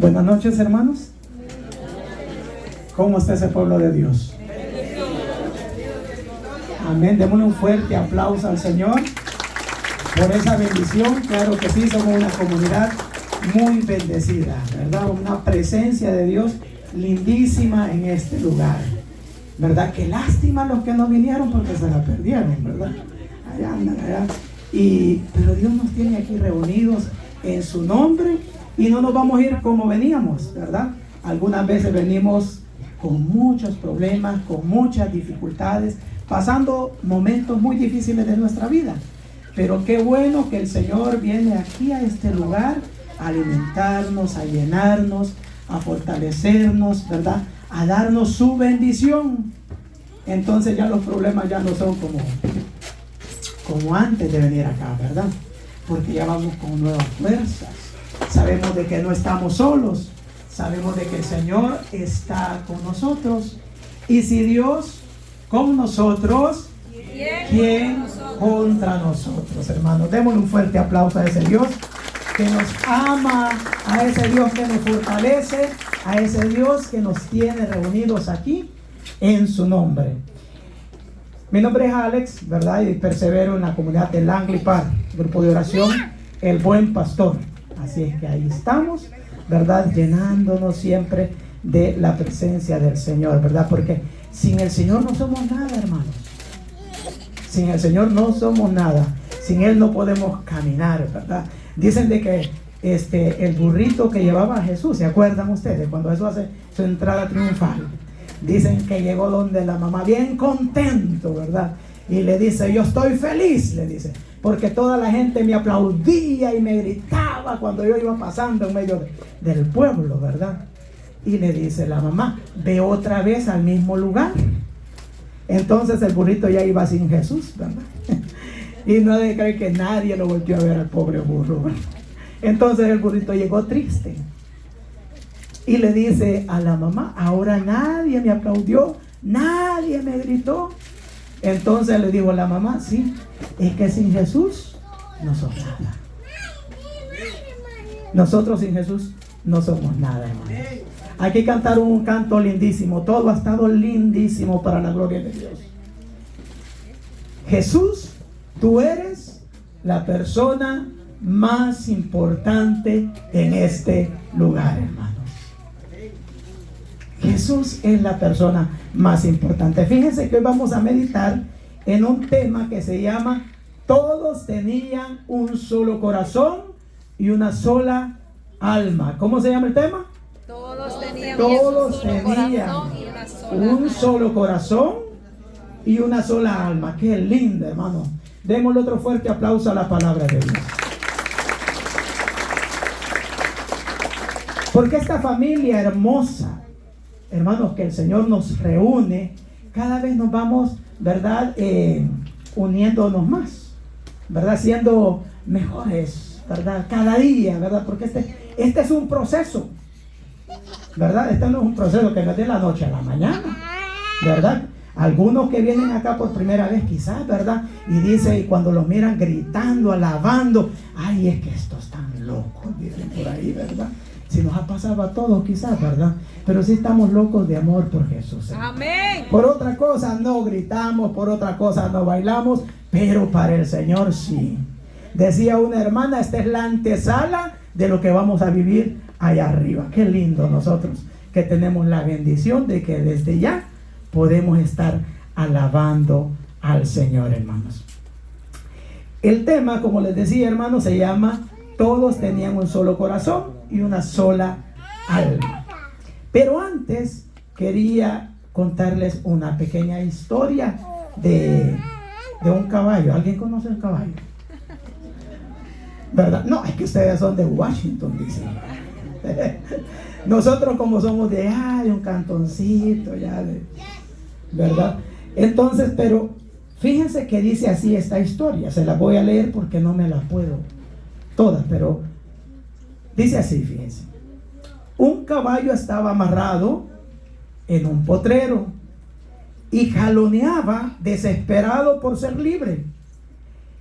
Buenas noches, hermanos. ¿Cómo está ese pueblo de Dios? Amén. Démosle un fuerte aplauso al Señor por esa bendición. Claro que sí, somos una comunidad muy bendecida, ¿verdad? Una presencia de Dios lindísima en este lugar, ¿verdad? Qué lástima los que no vinieron porque se la perdieron, ¿verdad? Allá andan, allá. Pero Dios nos tiene aquí reunidos en su nombre y no nos vamos a ir como veníamos, ¿verdad? Algunas veces venimos con muchos problemas, con muchas dificultades, pasando momentos muy difíciles de nuestra vida. Pero qué bueno que el Señor viene aquí a este lugar a alimentarnos, a llenarnos, a fortalecernos, ¿verdad? A darnos su bendición. Entonces ya los problemas ya no son como antes de venir acá, ¿verdad? Porque ya vamos con nuevas fuerzas. Sabemos de que no estamos solos. Sabemos de que el Señor está con nosotros. Y si Dios con nosotros, ¿quién contra nosotros, hermanos? Démosle un fuerte aplauso a ese Dios que nos ama, a ese Dios que nos fortalece, a ese Dios que nos tiene reunidos aquí en su nombre. Mi nombre es Alex, ¿verdad? Y persevero en la comunidad del Langley Park, grupo de oración El Buen Pastor. Así es que ahí estamos, ¿verdad? Llenándonos siempre de la presencia del Señor, ¿verdad? Porque sin el Señor no somos nada, hermanos. Sin el Señor no somos nada. Sin Él no podemos caminar, ¿verdad? Dicen de que el burrito que llevaba a Jesús, ¿se acuerdan ustedes? Cuando Jesús hace su entrada triunfal. Dicen que llegó donde la mamá bien contento, ¿verdad? Y le dice, yo estoy feliz, le dice, porque toda la gente me aplaudía y me gritaba cuando yo iba pasando en medio del pueblo, ¿verdad? Y le dice la mamá, ve otra vez al mismo lugar. Entonces el burrito ya iba sin Jesús, ¿verdad? Y no debe creer que nadie lo volvió a ver al pobre burro, ¿verdad? Entonces el burrito llegó triste. Y le dice a la mamá, ahora nadie me aplaudió, nadie me gritó. Entonces le dijo a la mamá, sí, es que sin Jesús no somos nada. Nosotros sin Jesús no somos nada, hermanos. Hay que cantar un canto lindísimo. Todo ha estado lindísimo para la gloria de Dios. Jesús, tú eres la persona más importante en este lugar, hermanos. Jesús es la persona más importante. Fíjense que hoy vamos a meditar en un tema que se llama todos tenían un solo corazón y una sola alma. ¿Cómo se llama el tema? Todos tenían un solo corazón y una sola alma. Qué lindo, hermano. Démosle otro fuerte aplauso a la palabra de Dios. Porque esta familia hermosa, hermanos, que el Señor nos reúne, cada vez nos vamos, ¿verdad? Uniéndonos más, ¿verdad? Siendo mejores, ¿verdad? Cada día, ¿verdad? Porque este es un proceso, ¿verdad? Este no es un proceso que no es de la noche a la mañana, ¿verdad? Algunos que vienen acá por primera vez quizás, ¿verdad? Y dice, y cuando los miran gritando, alabando, ay, es que estos están locos, dicen por ahí, ¿verdad? Si nos ha pasado a todos quizás, ¿verdad? Pero sí estamos locos de amor por Jesús, ¿eh? Amén. Por otra cosa no gritamos, por otra cosa no bailamos, pero para el Señor sí. Decía una hermana, esta es la antesala de lo que vamos a vivir allá arriba. Qué lindo nosotros que tenemos la bendición de que desde ya podemos estar alabando al Señor, hermanos. El tema, como les decía, hermanos, se llama todos tenían un solo corazón y una sola alma. Pero antes quería contarles una pequeña historia de un caballo. ¿Alguien conoce el caballo? ¿Verdad? No, es que ustedes son de Washington, dicen. Nosotros como somos de un cantoncito, ¿verdad? Entonces, pero fíjense que dice así esta historia. Se la voy a leer porque no me la puedo toda, pero dice así, fíjense. Un caballo estaba amarrado en un potrero y jaloneaba desesperado por ser libre.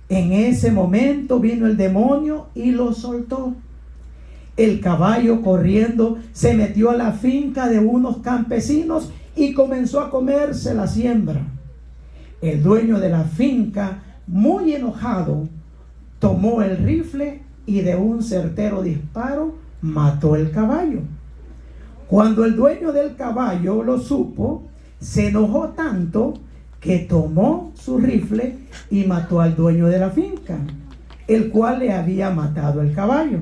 En ese momento vino el demonio y lo soltó. El caballo, corriendo, se metió a la finca de unos campesinos y comenzó a comerse la siembra. El dueño de la finca, muy enojado, tomó el rifle y de un certero disparo mató el caballo. Cuando el dueño del caballo lo supo, se enojó tanto que tomó su rifle y mató al dueño de la finca, el cual le había matado el caballo.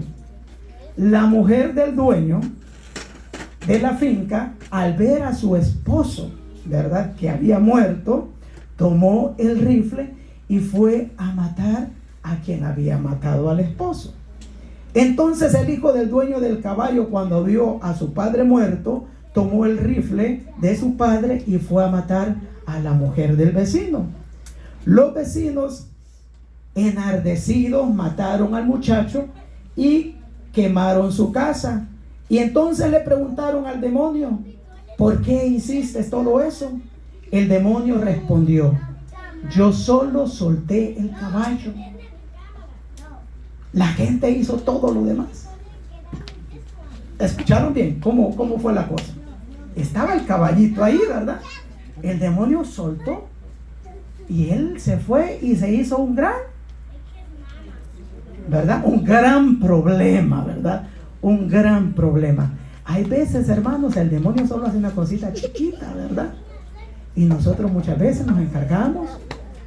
La mujer del dueño de la finca, al ver a su esposo, ¿verdad?, que había muerto, tomó el rifle y fue a matar a quien había matado al esposo. Entonces el hijo del dueño del caballo, cuando vio a su padre muerto, tomó el rifle de su padre y fue a matar a la mujer del vecino. Los vecinos, enardecidos, mataron al muchacho y quemaron su casa. Y entonces le preguntaron al demonio: ¿por qué hiciste todo eso? El demonio respondió: yo solo solté el caballo. La gente hizo todo lo demás. ¿Escucharon bien cómo fue la cosa? Estaba el caballito ahí, ¿verdad? El demonio soltó y él se fue y se hizo un gran, ¿verdad?, un gran problema, ¿verdad? Un gran problema. Hay veces, hermanos, el demonio solo hace una cosita chiquita, ¿verdad? Y nosotros muchas veces nos encargamos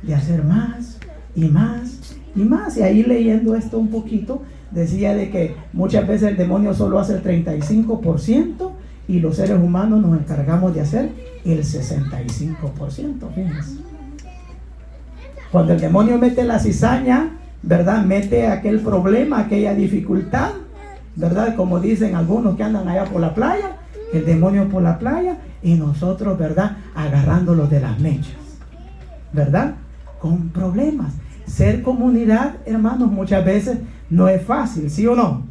de hacer más y más y más. Y ahí leyendo esto un poquito, decía de que muchas veces el demonio solo hace el 35% y los seres humanos nos encargamos de hacer el 65%. Fíjense. Cuando el demonio mete la cizaña, ¿verdad?, mete aquel problema, aquella dificultad, ¿verdad?, como dicen algunos que andan allá por la playa, el demonio por la playa y nosotros, ¿verdad?, agarrándolos de las mechas, ¿verdad?, con problemas. Ser comunidad, hermanos, muchas veces no es fácil, ¿sí o no?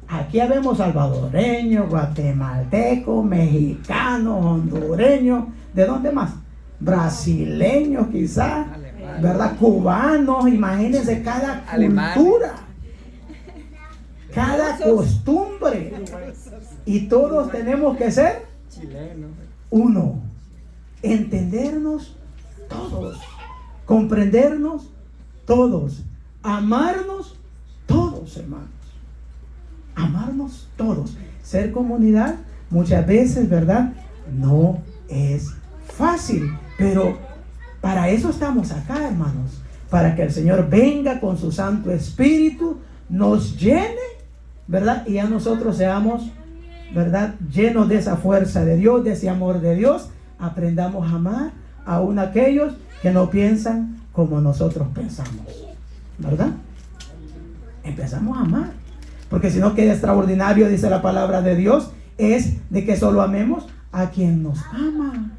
Aquí habemos salvadoreños, guatemaltecos, mexicanos, hondureños, ¿de dónde más? Brasileños quizás, ¿verdad?, cubanos. Imagínense cada cultura, cada costumbre, y todos tenemos que ser uno, entendernos todos, comprendernos todos, amarnos todos, hermanos, amarnos todos. Ser comunidad muchas veces, ¿verdad?, no es fácil, pero para eso estamos acá, hermanos, para que el Señor venga con su Santo Espíritu, nos llene, ¿verdad?, y a nosotros seamos, ¿verdad?, llenos de esa fuerza de Dios, de ese amor de Dios. Aprendamos a amar aún aquellos que no piensan como nosotros pensamos, ¿verdad? Empezamos a amar, porque si no, qué extraordinario, dice la palabra de Dios, es de que solo amemos a quien nos ama.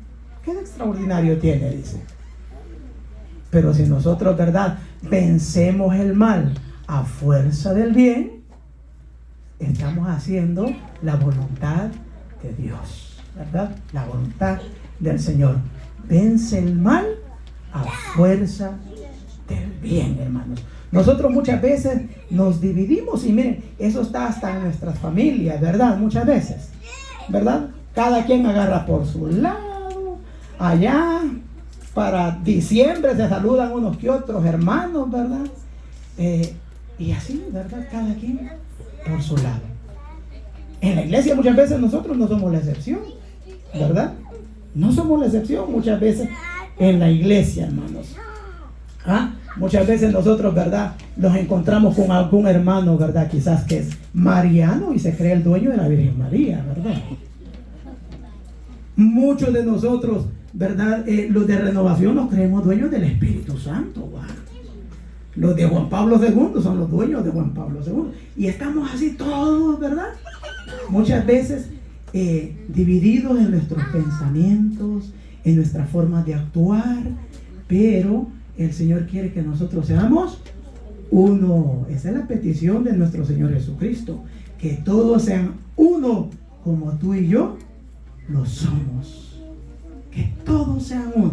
¿Qué de extraordinario tiene? Dice. Pero si nosotros, ¿verdad?, vencemos el mal a fuerza del bien, estamos haciendo la voluntad de Dios, ¿verdad? La voluntad del Señor. Vence el mal a fuerza del bien, hermanos. Nosotros muchas veces nos dividimos y miren, eso está hasta en nuestras familias, ¿verdad? Muchas veces, ¿verdad? Cada quien agarra por su lado. Allá para diciembre se saludan unos que otros hermanos, ¿verdad? Y así, ¿verdad? Cada quien por su lado. En la iglesia muchas veces nosotros no somos la excepción, ¿verdad? No somos la excepción muchas veces en la iglesia, hermanos. Muchas veces nosotros, ¿verdad?, nos encontramos con algún hermano, ¿verdad?, quizás que es mariano y se cree el dueño de la Virgen María, ¿verdad? Muchos de nosotros, ¿verdad?, los de Renovación nos creemos dueños del Espíritu Santo. ¡Wow! Los de Juan Pablo II son los dueños de Juan Pablo II. Y estamos así todos, ¿verdad? Muchas veces divididos en nuestros pensamientos, en nuestra forma de actuar, pero el Señor quiere que nosotros seamos uno. Esa es la petición de nuestro Señor Jesucristo, que todos sean uno como tú y yo lo somos. Que todos sean uno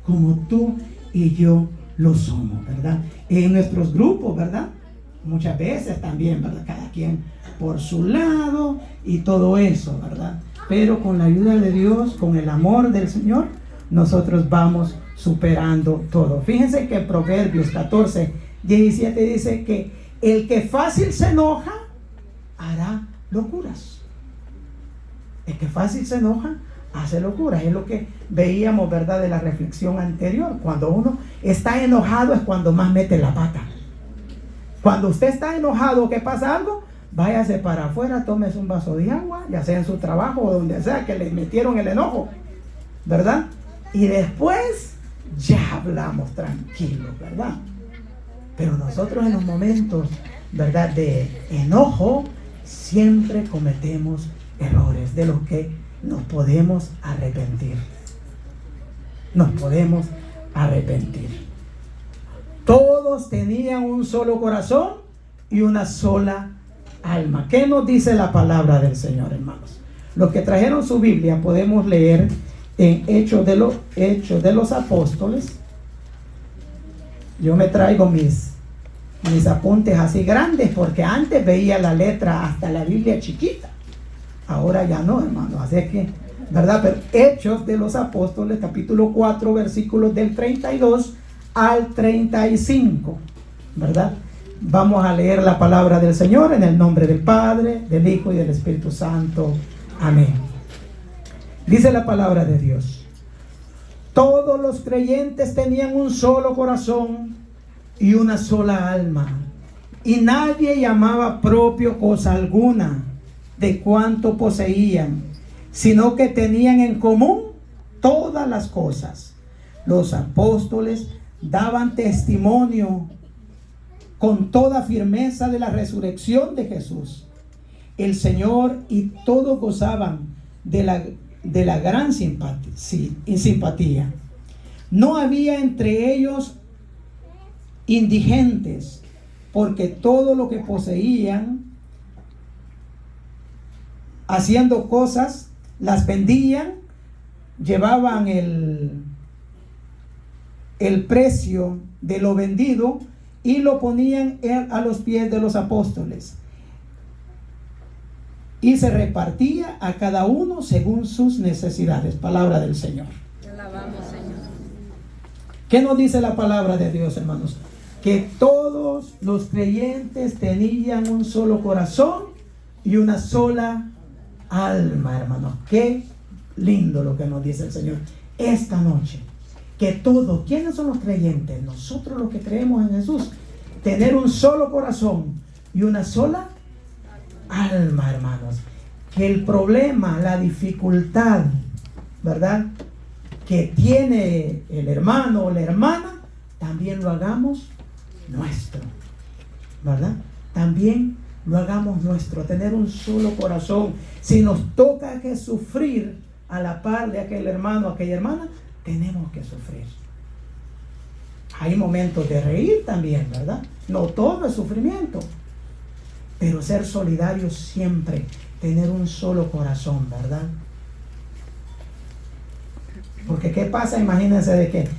como tú y yo lo somos, ¿verdad? En nuestros grupos, ¿verdad? Muchas veces también, ¿verdad? Cada quien por su lado y todo eso, ¿verdad? Pero con la ayuda de Dios, con el amor del Señor, nosotros vamos superando todo. Fíjense que Proverbios 14:17 dice que el que fácil se enoja hará locuras. El que fácil se enoja hace locuras. Es lo que veíamos, ¿verdad?, de la reflexión anterior. Cuando uno está enojado es cuando más mete la pata. Cuando usted está enojado, ¿qué pasa algo? Váyase para afuera, tómese un vaso de agua, ya sea en su trabajo o donde sea que le metieron el enojo, ¿verdad? Y después ya hablamos tranquilos, ¿verdad? Pero nosotros en los momentos, ¿verdad?, de enojo, siempre cometemos errores de los que nos podemos arrepentir. Nos podemos arrepentir. Todos tenían un solo corazón y una sola alma. ¿Qué nos dice la palabra del Señor, hermanos? Los que trajeron su Biblia podemos leer en Hechos de los Apóstoles. Yo me traigo mis apuntes así grandes porque antes veía la letra hasta la Biblia chiquita. Ahora ya no, hermano. Así que, ¿verdad? Pero Hechos de los Apóstoles, capítulo 4, versículos del 32 al 35, ¿verdad? Vamos a leer la palabra del Señor en el nombre del Padre, del Hijo y del Espíritu Santo. Amén. Dice la palabra de Dios: todos los creyentes tenían un solo corazón y una sola alma, y nadie llamaba propio cosa alguna de cuanto poseían, sino que tenían en común todas las cosas. Los apóstoles daban testimonio con toda firmeza de la resurrección de Jesús, el Señor, y todos gozaban de la gran simpatía. No había entre ellos indigentes, porque todo lo que poseían, haciendo cosas, las vendían, llevaban el precio de lo vendido y lo ponían a los pies de los apóstoles, y se repartía a cada uno según sus necesidades. Palabra del Señor. Te alabamos, Señor. ¿Qué nos dice la palabra de Dios, hermanos? Que todos los creyentes tenían un solo corazón y una sola alma, hermanos. Qué lindo lo que nos dice el Señor esta noche. Que todos, ¿quiénes son los creyentes? Nosotros los que creemos en Jesús. Tener un solo corazón y una sola alma, hermanos. Que el problema, la dificultad, ¿verdad?, que tiene el hermano o la hermana, también lo hagamos nuestro, ¿verdad? También lo hagamos nuestro, tener un solo corazón. Si nos toca que sufrir a la par de aquel hermano o aquella hermana, tenemos que sufrir. Hay momentos de reír también, ¿verdad? No todo es sufrimiento, pero ser solidarios siempre, tener un solo corazón, ¿verdad? Porque ¿qué pasa? Imagínense de que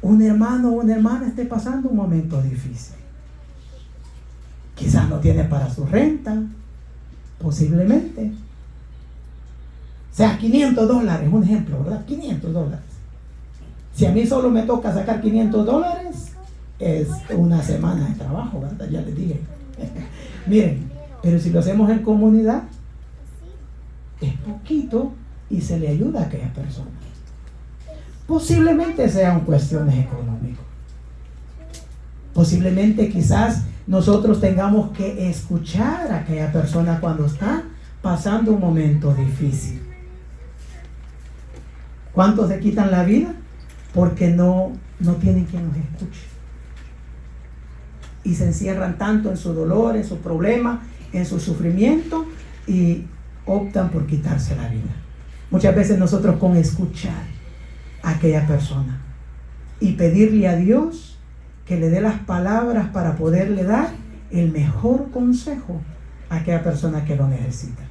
un hermano o una hermana esté pasando un momento difícil. Quizás no tiene para su renta, posiblemente. O sea, $500, un ejemplo, ¿verdad? $500. Si a mí solo me toca sacar $500, es una semana de trabajo, ¿verdad? Ya les dije. Miren, pero si lo hacemos en comunidad, es poquito y se le ayuda a aquella persona. Posiblemente sean cuestiones económicas. Posiblemente quizás nosotros tengamos que escuchar a aquella persona cuando está pasando un momento difícil. ¿Cuántos se quitan la vida? Porque no tienen quien los escuche. Y se encierran tanto en su dolor, en su problema, en su sufrimiento, y optan por quitarse la vida. Muchas veces nosotros, con escuchar a aquella persona y pedirle a Dios que le dé las palabras para poderle dar el mejor consejo a aquella persona que lo necesita.